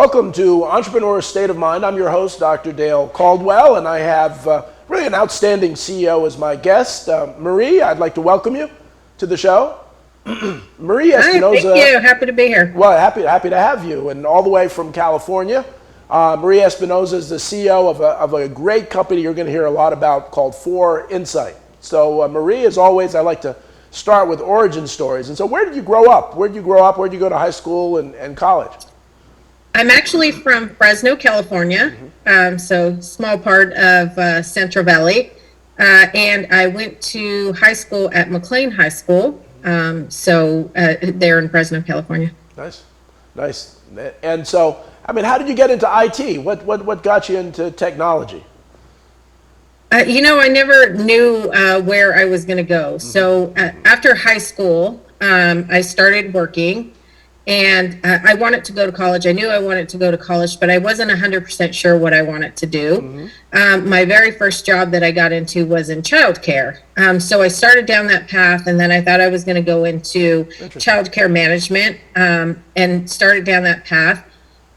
Welcome to Entrepreneur's State of Mind. I'm your host, Dr. Dale Caldwell, and I have really an outstanding CEO as my guest. Marie, I'd like to welcome you to the show. Marie Espinoza. Thank you. Happy to be here. Well, happy to have you, and all the way from California. Marie Espinoza is the CEO of a great company you're going to hear a lot about called 4Insite. So, Marie, as always, I like to start with origin stories. And so, where did you grow up? Where did you grow up? Where did you go to high school and college? I'm actually from Fresno, California, so small part of Central Valley, and I went to high school at McLean High School, there in Fresno, California. Nice. And so, I mean, how did you get into IT? What got you into technology? I never knew where I was going to go. So after high school, I started working. And I wanted to go to college. I knew I wanted to go to college, but I wasn't 100% sure what I wanted to do. My very first job that I got into was in childcare. So I started down that path, and then I thought I was going to go into childcare management and started down that path.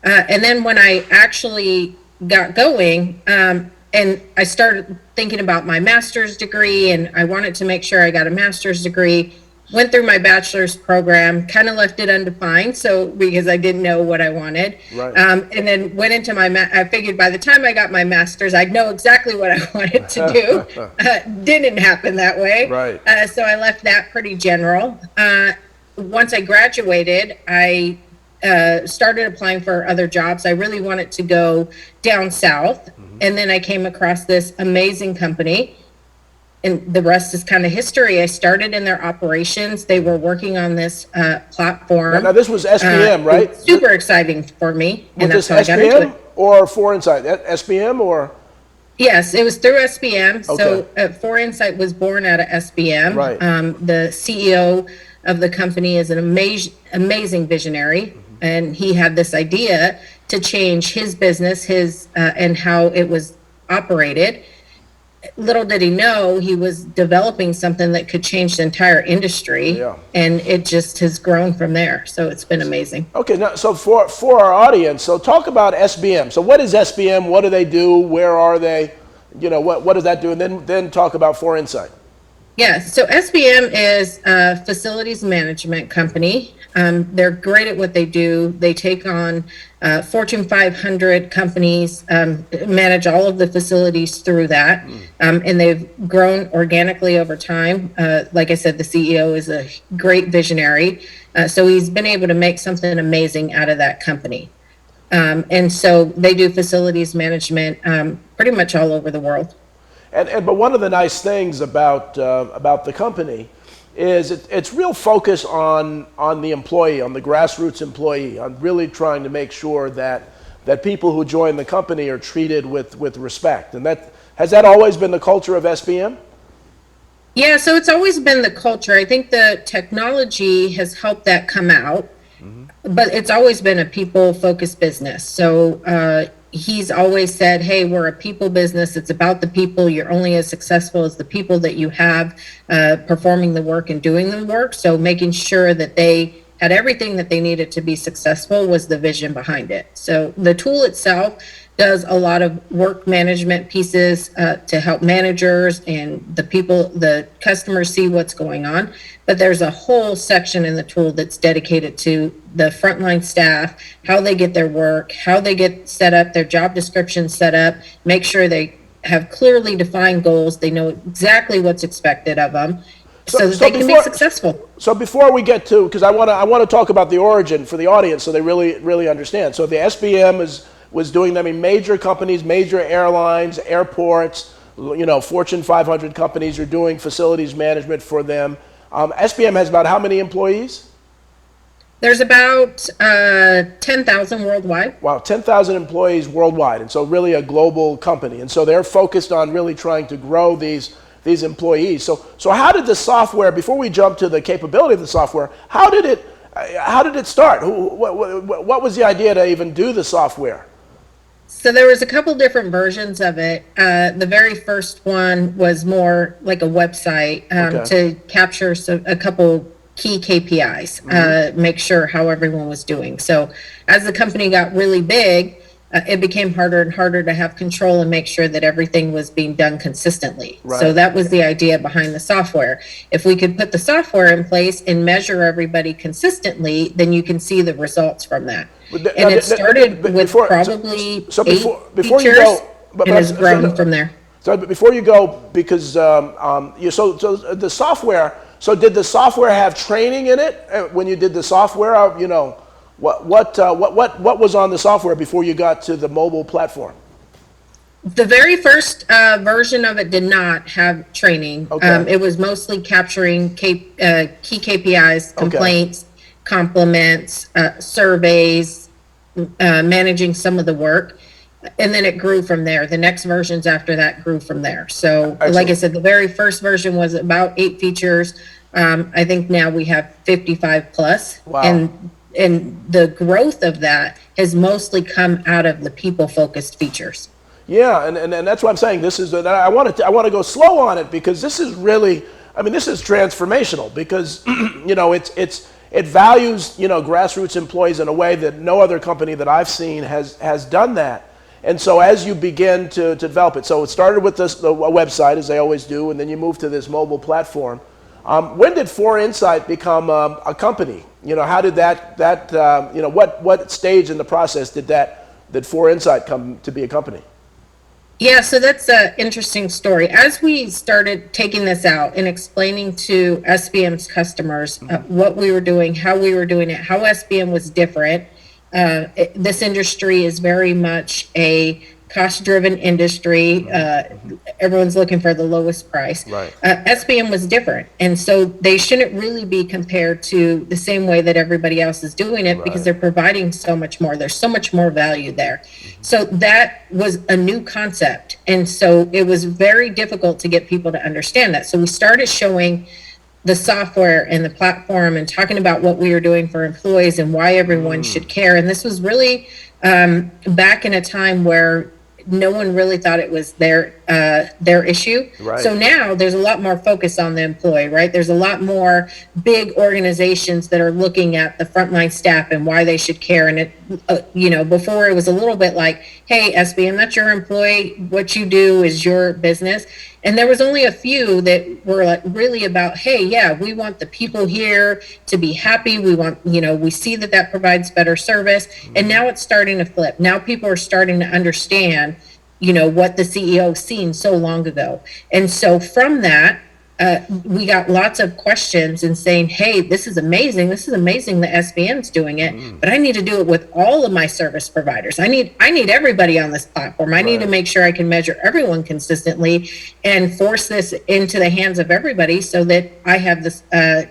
And then when I actually got going, and I started thinking about my master's degree, and I wanted to make sure I got a master's degree. Went through my bachelor's program, kind of left it undefined, because I didn't know what I wanted. Right. And then went into I figured by the time I got my master's, I'd know exactly what I wanted to do. Didn't happen that way. Right. So I left that pretty general. Once I graduated, I started applying for other jobs. I really wanted to go down south. And then I came across this amazing company. And the rest is kind of history. I started in their operations. They were working on this platform. Now this was SPM, right? Super exciting for me. Was this SPM or 4Insite? SPM or? Yes, it was through SPM. Okay. So 4Insite was born out of SPM. Right. The CEO of the company is an amazing visionary. And he had this idea to change his business, and how it was operated. Little did he know he was developing something that could change the entire industry, and it just has grown from there. So it's been amazing. Okay, now so for our audience, so talk about SBM. So what is SBM? What do they do? Where are they? What does that do? And then talk about 4Insite. Yeah, so SBM is a facilities management company. They're great at what they do. They take on Fortune 500 companies, manage all of the facilities through that, and they've grown organically over time. Like I said, the CEO is a great visionary, so he's been able to make something amazing out of that company. And so they do facilities management pretty much all over the world. But one of the nice things about the company is it's real focus on the employee, on the grassroots employee, on really trying to make sure that people who join the company are treated with respect. And has that always been the culture of SBM? Yeah, so it's always been the culture. I think the technology has helped that come out, but it's always been a people-focused business. So he's always said, hey, we're a people business. It's about the people. You're only as successful as the people that you have performing the work and doing the work. So making sure that they had everything that they needed to be successful was the vision behind it. So the tool itself does a lot of work management pieces to help managers and the customers see what's going on. But there's a whole section in the tool that's dedicated to the frontline staff, how they get their work, how they get set up, their job description set up, make sure they have clearly defined goals, they know exactly what's expected of them, so that they can be successful. So before we get to, because I want to talk about the origin for the audience so they really understand. So the SBM was doing them in major companies, major airlines, airports, Fortune 500 companies are doing facilities management for them. SBM has about how many employees? There's about 10,000 worldwide. Wow, 10,000 employees worldwide, and so really a global company. And so they're focused on really trying to grow these employees. So how did the software, before we jump to the capability of the software, how did it start? What was the idea to even do the software? So there was a couple different versions of it. The very first one was more like a website to capture a couple key KPIs, make sure how everyone was doing. So as the company got really big, it became harder and harder to have control and make sure that everything was being done consistently. So Right. that was the idea behind the software. If we could put the software in place and measure everybody consistently, then you can see the results from that. And it started with probably before you features go, and has grown from there. So before you go, because so the software. So did the software have training in it when you did the software? What was on the software before you got to the mobile platform? The very first version of it did not have training. Okay. It was mostly capturing key KPIs, complaints, compliments, surveys, managing some of the work. And then it grew from there. The next versions after that grew from there. So, Excellent. like I said, the very first version was about 8 features. I think now we have 55 plus. Wow. And the growth of that has mostly come out of the people-focused features. Yeah, and that's why I'm saying this is. I want to go slow on it because this is really. I mean, this is transformational because it values grassroots employees in a way that no other company that I've seen has done that. And so as you begin to develop it, so it started with the website, as they always do, and then you move to this mobile platform. When did 4Insite become a company? How did what stage in the process did 4Insite come to be a company? Yeah, so that's an interesting story. As we started taking this out and explaining to SBM's customers what we were doing, how we were doing it, how SBM was different, this industry is very much a cost-driven industry. Everyone's looking for the lowest price. Right. SBM was different, and so they shouldn't really be compared to the same way that everybody else is doing it because they're providing so much more. There's so much more value there. So that was a new concept, and so it was very difficult to get people to understand that. So we started showing the software and the platform and talking about what we were doing for employees and why everyone should care. And this was really back in a time where no one really thought it was their issue. Right. So now there's a lot more focus on the employee, right? There's a lot more big organizations that are looking at the frontline staff and why they should care. And it, before it was a little bit like, hey, SBM, that's your employee. What you do is your business. And there was only a few that were like really about, hey, yeah, we want the people here to be happy. We want, we see that provides better service. And now it's starting to flip. Now people are starting to understand, what the CEO seen so long ago. And so from that, we got lots of questions and saying, hey, this is amazing. This is amazing that SBM's doing it, but I need to do it with all of my service providers. I need everybody on this platform. I need to make sure I can measure everyone consistently and force this into the hands of everybody so that I have this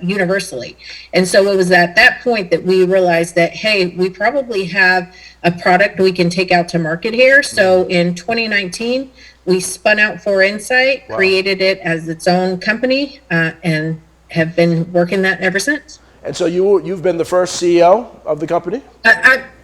universally. And so it was at that point that we realized that, hey, we probably have a product we can take out to market here. So in 2019, we spun out 4Insite, created it as its own company, and have been working that ever since. And so you've been the first CEO of the company?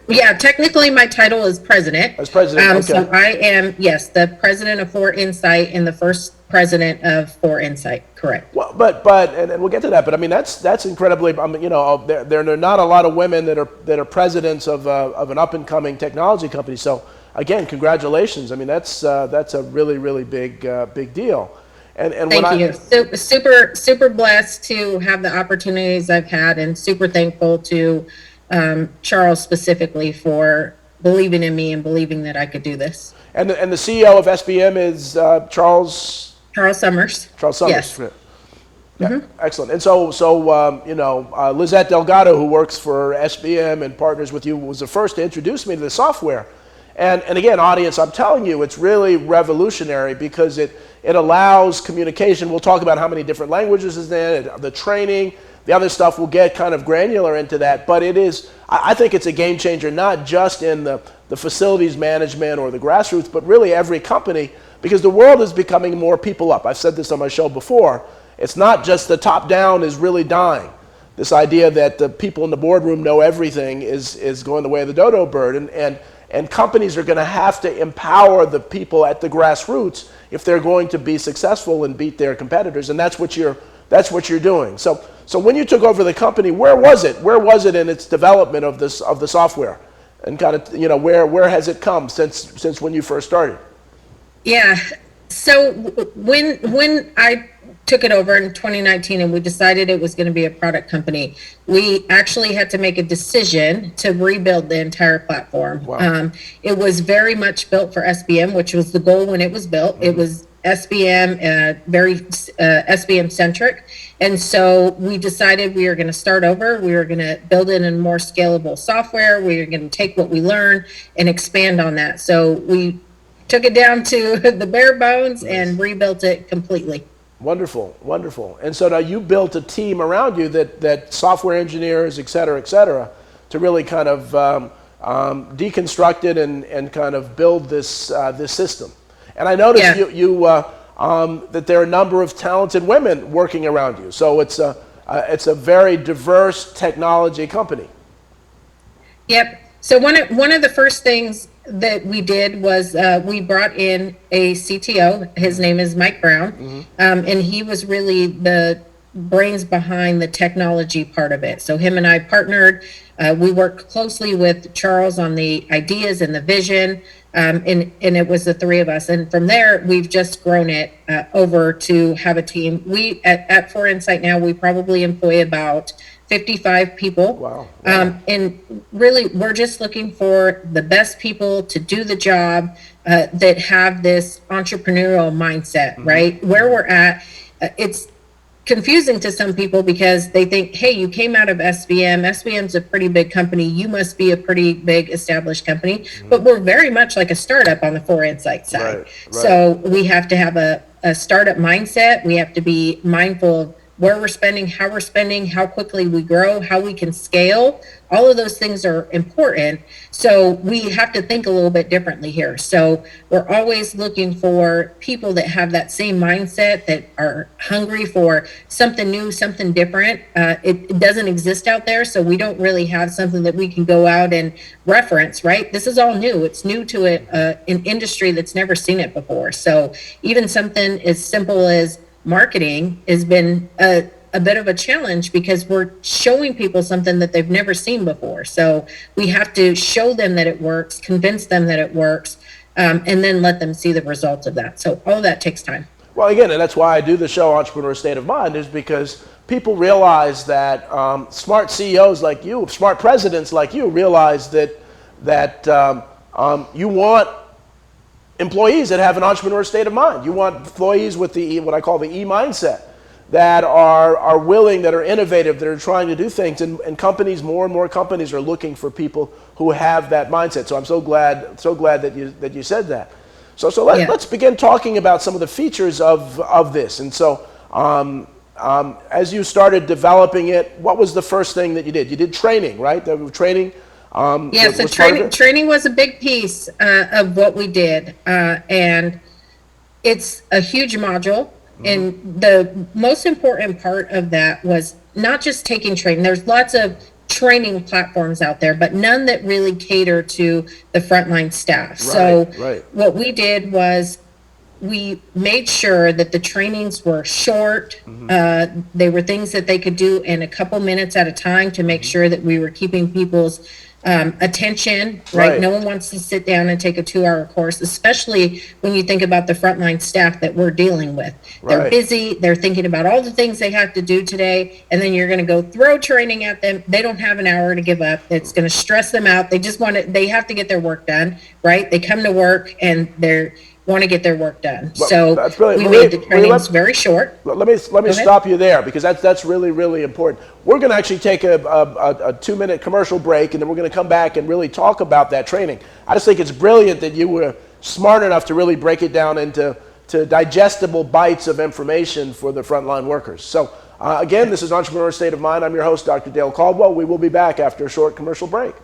Yeah, technically my title is president. As president, okay. So I am, yes, the president of 4Insite and the first president of 4Insite, correct. Well, but and we'll get to that. But I mean, that's incredibly. There are not a lot of women that are presidents of an up and coming technology company. So again, congratulations. I mean, that's a really big deal. And Thank you. Super blessed to have the opportunities I've had, and super thankful to Charles specifically for believing in me and believing that I could do this. And the CEO of SBM is Charles Summers. Charles Summers. Yes. Yeah, excellent. And so Lizette Delgado, who works for SBM and partners with you, was the first to introduce me to the software. And again, audience, I'm telling you, it's really revolutionary because it allows communication. We'll talk about how many different languages is there, the training, the other stuff. We'll get kind of granular into that. But I think it's a game changer, not just in the facilities management or the grassroots, but really every company, because the world is becoming more people up. I've said this on my show before. It's not just the top down is really dying. This idea that the people in the boardroom know everything is going the way of the dodo bird. And companies are going to have to empower the people at the grassroots if they're going to be successful and beat their competitors. And that's what you're doing. So So when you took over the company, where was it? Where was it in its development of the software? And kind of, where has it come since when you first started? Yeah. So when I took it over in 2019 and we decided it was going to be a product company, we actually had to make a decision to rebuild the entire platform. Wow. It was very much built for SBM, which was the goal when it was built. It was SBM, very SBM centric. And so we decided we were going to start over. We were going to build it in more scalable software. We were going to take what we learned and expand on that. So we took it down to the bare bones and rebuilt it completely. Wonderful, wonderful. And so now you built a team around you that software engineers, et cetera, to really kind of deconstruct it and kind of build this system. And I noticed that there are a number of talented women working around you. So it's a very diverse technology company. Yep. So one of the first things that we did was we brought in a CTO. His name is Mike Brown, and he was really the brains behind the technology part of it. So him and I partnered. We worked closely with Charles on the ideas and the vision, and it was the three of us. And from there, we've just grown it over to have a team. We at 4Insite now, we probably employ about 55 people. Wow. And really, we're just looking for the best people to do the job that have this entrepreneurial mindset, right? Where we're at, it's confusing to some people because they think, hey, you came out of SBM. SBM's a pretty big company. You must be a pretty big established company. But we're very much like a startup on the 4Insite side. Right. So we have to have a startup mindset. We have to be mindful of where we're spending, how quickly we grow, how we can scale. All of those things are important. So we have to think a little bit differently here. So we're always looking for people that have that same mindset, that are hungry for something new, something different. It doesn't exist out there, so we don't really have something that we can go out and reference, right? This is all new. It's new to an industry that's never seen it before. So even something as simple as marketing has been a bit of a challenge because we're showing people something that they've never seen before. So we have to show them that it works, convince them that it works, and then let them see the results of that. So all of that takes time. Well, again, and that's why I do the show Entrepreneur State of Mind, is because people realize that smart CEOs like you, smart presidents like you, realize that you want employees that have an entrepreneur state of mind. You want employees with the what I call the E mindset, that are willing, that are innovative, that are trying to do things. And companies, more and more companies are looking for people who have that mindset. So I'm so glad that you said that. So let's begin talking about some of the features of this. And so as you started developing it, what was the first thing that you did? You did training, right? Training. So training was a big piece of what we did, and it's a huge module. And the most important part of that was not just taking training. There's lots of training platforms out there, but none that really cater to the frontline staff. What we did was we made sure that the trainings were short. They were things that they could do in a couple minutes at a time to make sure that we were keeping people's attention, right? No one wants to sit down and take a 2-hour course, especially when you think about the frontline staff that we're dealing with. They're busy, they're thinking about all the things they have to do today, and then you're going to go throw training at them. They don't have an hour to give up. It's going to stress them out. They just they have to get their work done, right? They come to work and they want to get their work done. So we made the trainings very short. Let me stop you there, because that's really, really important. We're going to actually take a 2-minute commercial break, and then we're going to come back and really talk about that training. I just think it's brilliant that you were smart enough to really break it down into digestible bites of information for the frontline workers. So again, this is Entrepreneur State of Mind. I'm your host, Dr. Dale Caldwell. We will be back after a short commercial break.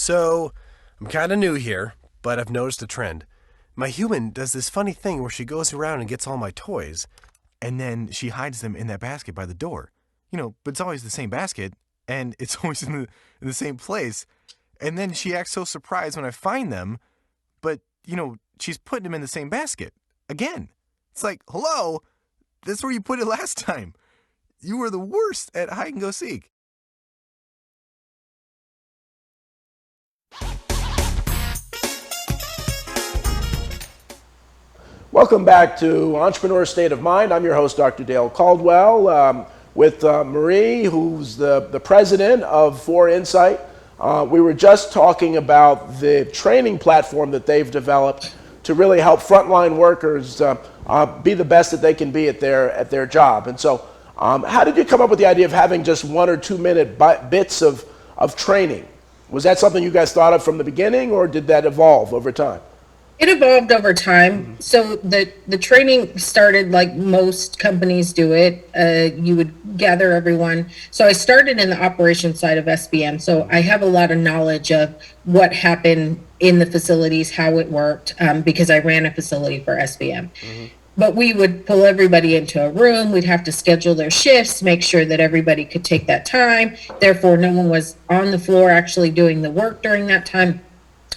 So, I'm kind of new here, but I've noticed a trend. My human does this funny thing where she goes around and gets all my toys, and then she hides them in that basket by the door. But it's always the same basket, and it's always in the same place. And then she acts so surprised when I find them, but, she's putting them in the same basket. Again. It's like, hello, that's where you put it last time. You were the worst at hide and go seek. Welcome back to Entrepreneur State of Mind. I'm your host, Dr. Dale Caldwell, with Marie, who's the president of 4Insite. We were just talking about the training platform that they've developed to really help frontline workers be the best that they can be at their job. And so, how did you come up with the idea of having just 1 or 2 minute bits of training? Was that something you guys thought of from the beginning, or did that evolve over time? It evolved over time. So the training started like most companies do it. You would gather everyone. So I started in the operations side of SBM. So I have a lot of knowledge of what happened in the facilities, how it worked, because I ran a facility for SBM. But we would pull everybody into a room. We'd have to schedule their shifts, make sure that everybody could take that time. Therefore, no one was on the floor actually doing the work during that time.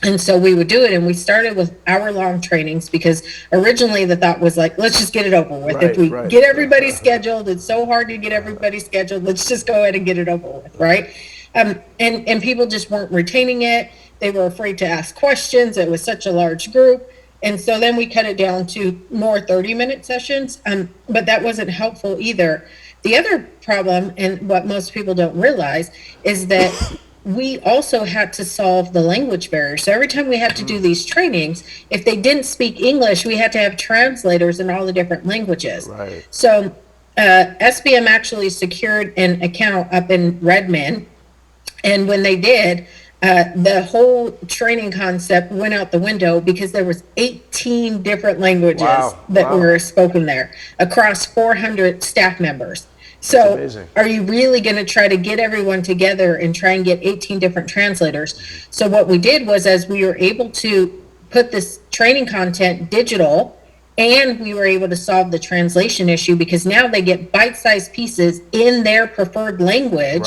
And so we would do it, and we started with hour-long trainings because originally the thought was like, let's just get it over with. If we get everybody scheduled, it's so hard to get everybody scheduled. Let's just go ahead and get it over with, right? And people just weren't retaining it. They were afraid to ask questions. It was such a large group. And so then we cut it down to more 30-minute sessions, but that wasn't helpful either. The other problem, and what most people don't realize, is that we also had to solve the language barrier. So every time we had to do these trainings, if they didn't speak English, we had to have translators in all the different languages. Right. So SBM actually secured an account up in Redmond. And when they did, the whole training concept went out the window because there was 18 different languages that were spoken there across 400 staff members. So are you really going to try to get everyone together and try and get 18 different translators? So what we did was, as we were able to put this training content digital, and we were able to solve the translation issue because now they get bite-sized pieces in their preferred language.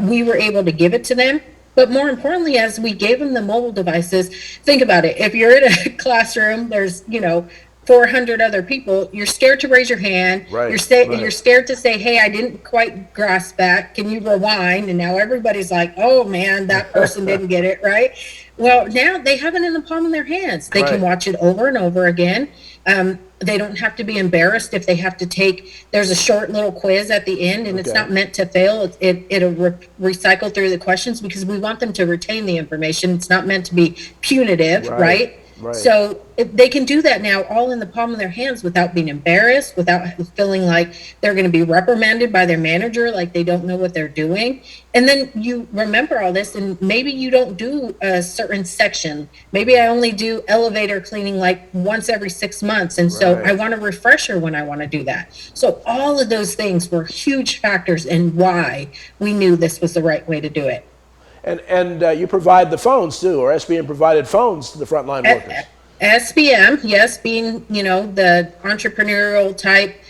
We were able to give it to them. But more importantly, as we gave them the mobile devices, think about it. If you're in a classroom, there's, 400 other people, you're scared to raise your hand. You're scared to say, hey, I didn't quite grasp that. Can you rewind? And now everybody's like, oh man, that person didn't get it, right? Well, now they have it in the palm of their hands. They can watch it over and over again. They don't have to be embarrassed if they have to there's a short little quiz at the end, and it's not meant to fail. It'll recycle through the questions because we want them to retain the information. It's not meant to be punitive, right? So they can do that now all in the palm of their hands without being embarrassed, without feeling like they're going to be reprimanded by their manager, like they don't know what they're doing. And then you remember all this, and maybe you don't do a certain section. Maybe I only do elevator cleaning like once every 6 months. And so I want a refresher when I want to do that. So all of those things were huge factors in why we knew this was the right way to do it. And you provide the phones too, or SBM provided phones to the frontline workers. SBM, yes, being, the entrepreneurial type,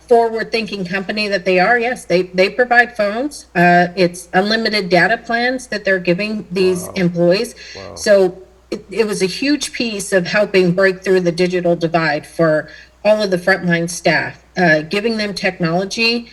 forward-thinking company that they are, yes, they provide phones. It's unlimited data plans that they're giving these employees. So it was a huge piece of helping break through the digital divide for all of the frontline staff, giving them technology,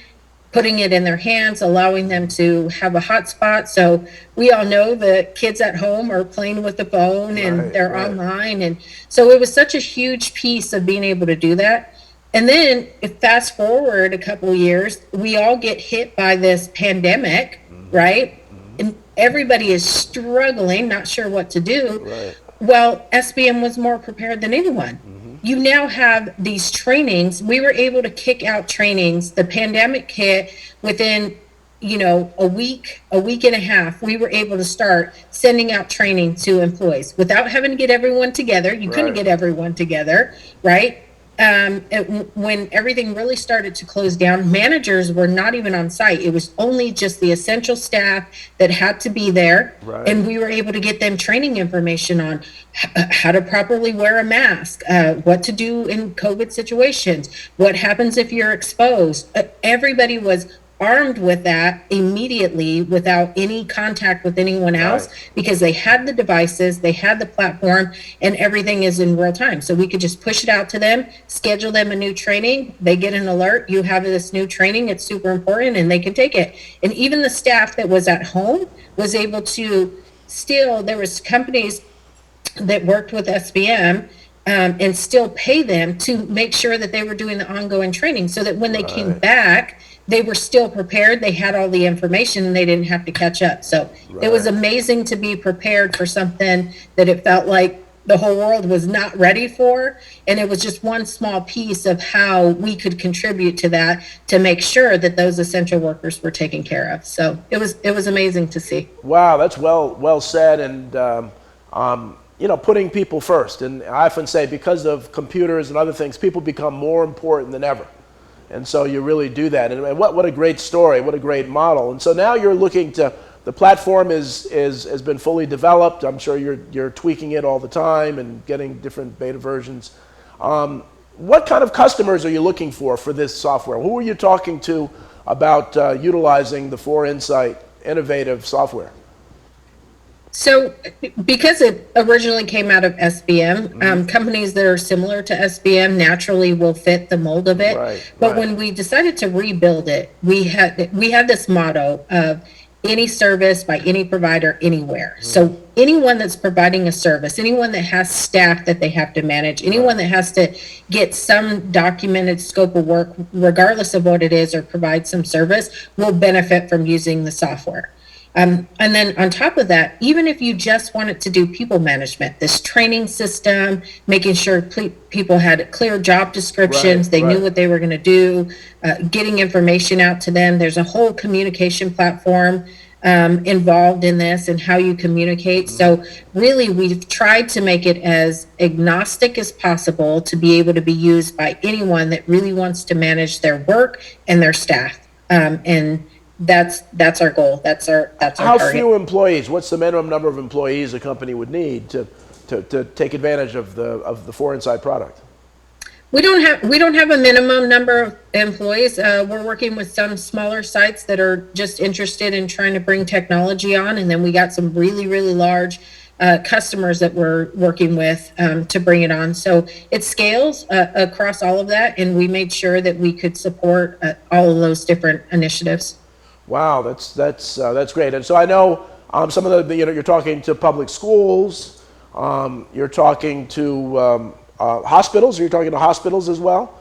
putting it in their hands, allowing them to have a hotspot. So we all know the kids at home are playing with the phone and they're online. And so it was such a huge piece of being able to do that. And then if fast forward a couple of years, we all get hit by this pandemic, right? And everybody is struggling, not sure what to do. Well, SBM was more prepared than anyone. You now have these trainings. We were able to kick out trainings. The pandemic hit within, a week and a half. We were able to start sending out training to employees without having to get everyone together. You couldn't get everyone together, right? when everything really started to close down, managers were not even on site. It was only just the essential staff that had to be there. Right. And we were able to get them training information on how to properly wear a mask, what to do in COVID situations, what happens if you're exposed. Everybody was armed with that immediately without any contact with anyone else, Right. because they had the devices, they had the platform, and everything is in real time. So we could just push it out to them, schedule them a new training, they get an alert, you have this new training, it's super important, and they can take it. And even the staff that was at home was able to still, there was companies that worked with SBM, and still pay them to make sure that they were doing the ongoing training, so that when they came Right. back, they were still prepared, they had all the information, and they didn't have to catch up. So it was Right. amazing to be prepared for something that it felt like the whole world was not ready for. And it was just one small piece of how we could contribute to that, to make sure that those essential workers were taken care of. So it was amazing to see. Wow, that's well said, and putting people first. And I often say, because of computers and other things, people become more important than ever. And so you really do that. And what a great story, what a great model. And so now you're looking to, the platform has been fully developed. I'm sure you're tweaking it all the time and getting different beta versions. What kind of customers are you looking for this software? Who are you talking to about utilizing the 4Insite innovative software? So, because it originally came out of SBM, companies that are similar to SBM naturally will fit the mold of it. Right, But right. when we decided to rebuild it, we had this motto of any service by any provider anywhere. So anyone that's providing a service, anyone that has staff that they have to manage, anyone that has to get some documented scope of work, regardless of what it is, or provide some service, will benefit from using the software. And then on top of that, even if you just wanted to do people management, this training system, making sure people had clear job descriptions, Right, they knew right. what they were going to do, getting information out to them. There's a whole communication platform involved in this, and how you communicate. So really, we've tried to make it as agnostic as possible to be able to be used by anyone that really wants to manage their work and their staff. And that's our goal. That's our How target. few employees? What's the minimum number of employees a company would need to take advantage of the 4Insite product? We don't have a minimum number of employees. We're working with some smaller sites that are just interested in trying to bring technology on, and then we got some really large customers that we're working with to bring it on. So it scales across all of that, and we made sure that we could support all of those different initiatives. Wow, that's great. And so I know some of the you're talking to public schools, you're talking to hospitals. Are you talking to hospitals as well?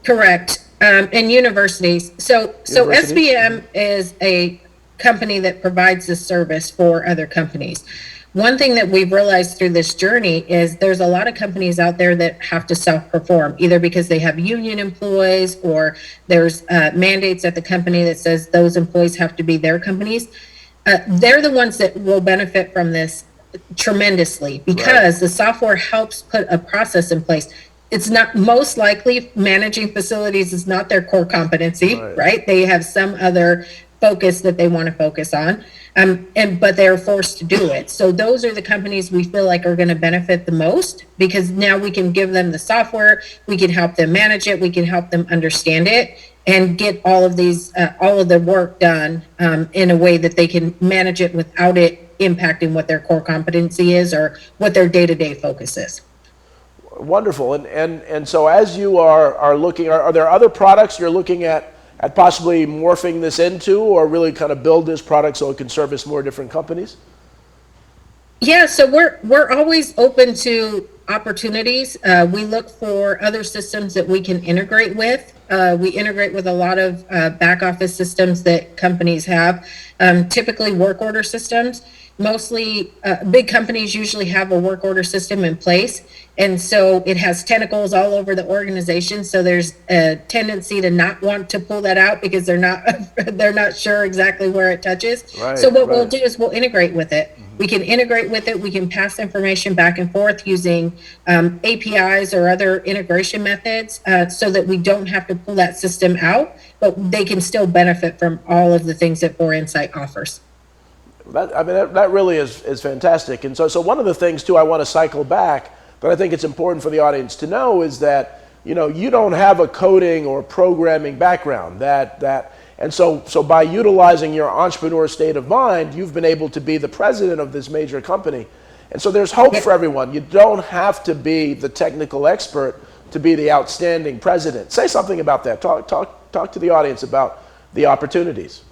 Correct. And universities. So Universities? SBM is a company that provides this service for other companies. One thing that we've realized through this journey is there's a lot of companies out there that have to self-perform, either because they have union employees, or there's mandates at the company that says those employees have to be their companies. They're the ones that will benefit from this tremendously, because the software helps put a process in place. It's not, most likely managing facilities is not their core competency, right? They have some other focus that they want to focus on, but they're forced to do it. So those are the companies we feel like are going to benefit the most, because now we can give them the software, we can help them manage it, we can help them understand it, and get all of the work done in a way that they can manage it without it impacting what their core competency is or what their day-to-day focus is. Wonderful. And so as you are looking, are there other products you're looking at possibly morphing this into, or really kind of build this product so it can service more different companies? Yeah, so we're always open to opportunities. We look for other systems that we can integrate with. We integrate with a lot of back office systems that companies have, typically work order systems. mostly big companies usually have a work order system in place. And so it has tentacles all over the organization. So there's a tendency to not want to pull that out because they're not they're not sure exactly where it touches. Right, So what we'll right. do is we'll integrate with it. We can integrate with it. We can pass information back and forth using APIs or other integration methods so that we don't have to pull that system out, but they can still benefit from all of the things that 4Insite offers. That really is fantastic. And so one of the things too I want to cycle back that I think it's important for the audience to know is that you don't have a coding or programming background. And so by utilizing your entrepreneur state of mind, you've been able to be the president of this major company. And so there's hope for everyone. You don't have to be the technical expert to be the outstanding president. Say something about that. Talk to the audience about the opportunities.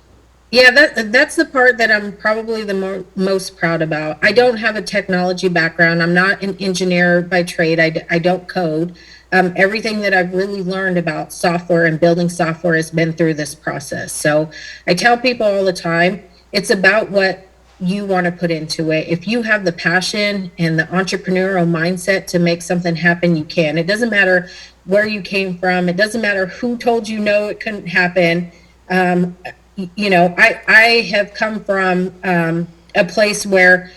Yeah, that's the part that I'm probably the most proud about. I don't have a technology background. I'm not an engineer by trade. I don't code. Everything that I've really learned about software and building software has been through this process. So I tell people all the time, it's about what you want to put into it. If you have the passion and the entrepreneurial mindset to make something happen, you can. It doesn't matter where you came from. It doesn't matter who told you no, it couldn't happen. I have come from a place where,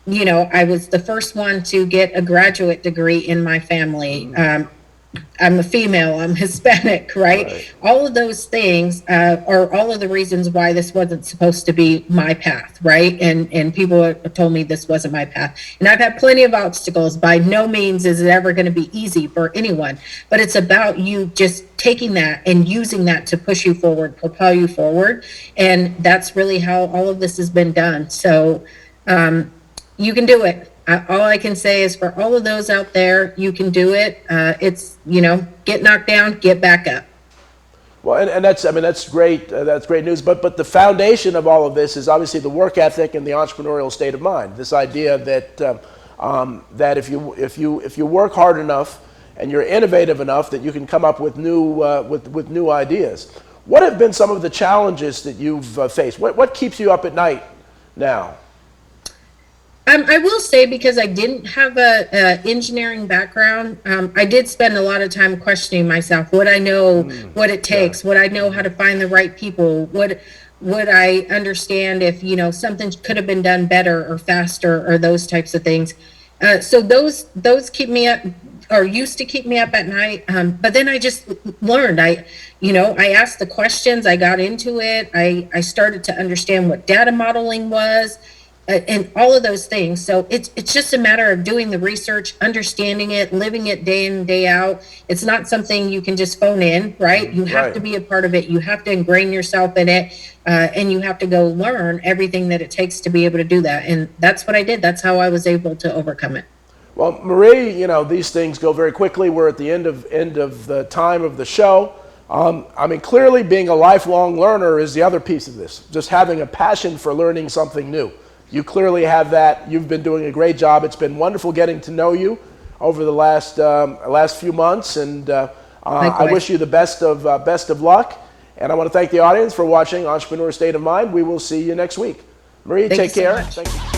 I was the first one to get a graduate degree in my family. I'm a female, I'm Hispanic, right? All of those things are all of the reasons why this wasn't supposed to be my path, right? And people have told me this wasn't my path. And I've had plenty of obstacles. By no means is it ever going to be easy for anyone, but it's about you just taking that and using that to push you forward, propel you forward. And that's really how all of this has been done. So you can do it. All I can say is for all of those out there, you can do it. It's, get knocked down, get back up. Well, and that's great. That's great news. But the foundation of all of this is obviously the work ethic and the entrepreneurial state of mind. This idea that that if you work hard enough and you're innovative enough, that you can come up with new ideas. What have been some of the challenges that you've faced? What keeps you up at night now? I will say, because I didn't have a engineering background, I did spend a lot of time questioning myself. Would I know what it takes? Would I know how to find the right people? Would I understand if something could have been done better or faster or those types of things? So those keep me up, or used to keep me up at night. But then I just learned. I asked the questions. I got into it. I started to understand what data modeling was. And all of those things. So it's just a matter of doing the research, understanding it, living it day in and day out. It's not something you can just phone in, right? You have to be a part of it. You have to ingrain yourself in it, and you have to go learn everything that it takes to be able to do that. And that's what I did. That's how I was able to overcome it. Well, Marie, these things go very quickly. We're at the end of the time of the show. Clearly being a lifelong learner is the other piece of this. Just having a passion for learning something new. You clearly have that. You've been doing a great job. It's been wonderful getting to know you over the last few months, and I wish you the best of luck. And I want to thank the audience for watching Entrepreneur State of Mind. We will see you next week. Marie, take care. Thank you so much. Thank you.